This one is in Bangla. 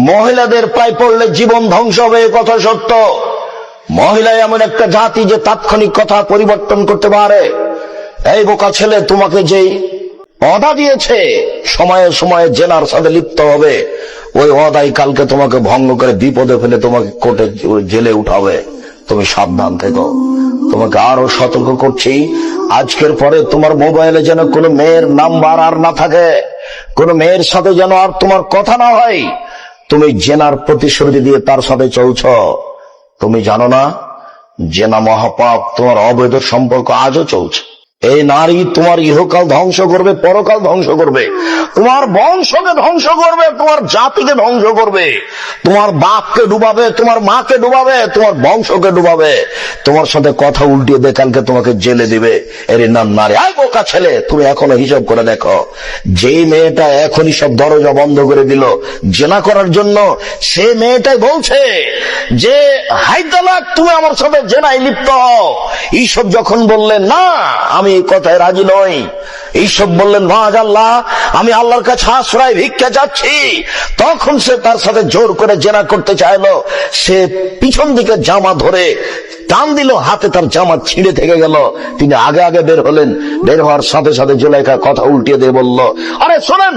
মহিলাদের পায়ে পড়লে জীবন ধ্বংস হবে, এ কথা সত্য। মহিলা এমন একটা জাতি যে তাৎক্ষণিক কথা পরিবর্তন করতে পারে। এই বোকা ছেলে, তোমাকে যেই ওয়াদা দিয়েছে সময়ে সময়ে জেনার সাথে লিপ্ত হবে, ওই ওয়াদাই কালকে তোমাকে ভঙ্গ করে বিপদে ফেলে তোমাকে কোর্টে জেলে উঠাবে। তুমি সাবধান থেকো। তোমাকে আরো সতর্ক করছি, আজকের পরে তোমার মোবাইলে যেন কোনো মেয়ের নাম্বার আর না থাকে, কোনো মেয়ের সাথে যেন আর তোমার কথা না হয়। তুমি জেনার প্রতিশ্রুতি দিয়ে তার সাথে চলছ। তুমি জানো না জেনা মহাপাপ, তোমার অবৈধ সম্পর্ক আজও চলছে। এই নারী তোমার ইহকাল ধ্বংস করবে, পরকাল ধ্বংস করবে, তোমার বংশকে ধ্বংস করবে, তোমার জাতিকে ধ্বংস করবে, তোমার বাপকে ডুবাবে, তোমার মাকে ডুবাবে, তোমার বংশকে ডুবাবে। তোমার সাথে কথা উল্টিয়ে দিয়ে কালকে তোমাকে জেলে দিবে। এর নাম নারী। আয় বোকা ছেলে, তুমি এখনো হিসাব করে দেখো, যে মেয়েটা এখনই সব দরজা বন্ধ করে দিল জেনা করার জন্য, সে মেয়েটাই বলছে যে হাই তালাক, তুমি আমার সাথে জেনায় লিপ্ত হও। এইসব যখন বললেন না আমি এই কথায় রাজি নই, এইসব বললেন মাআল্লাহ, আমি আল্লাহর কাছে আশ্রয় ভিক্ষা চাচ্ছি, তখন সে তার সাথে জোর করে জেনা করতে চাইলো। সে পিছন দিকে জামা ধরে টান দিল, হাতে তার জামা ছিঁড়ে থেকে গেল। তিনি আগে আগে বের হলেন। বের হওয়ার সাথে সাথে জুলাইখা কথা উল্টিয়ে দিয়ে বলল, আরে শোনেন,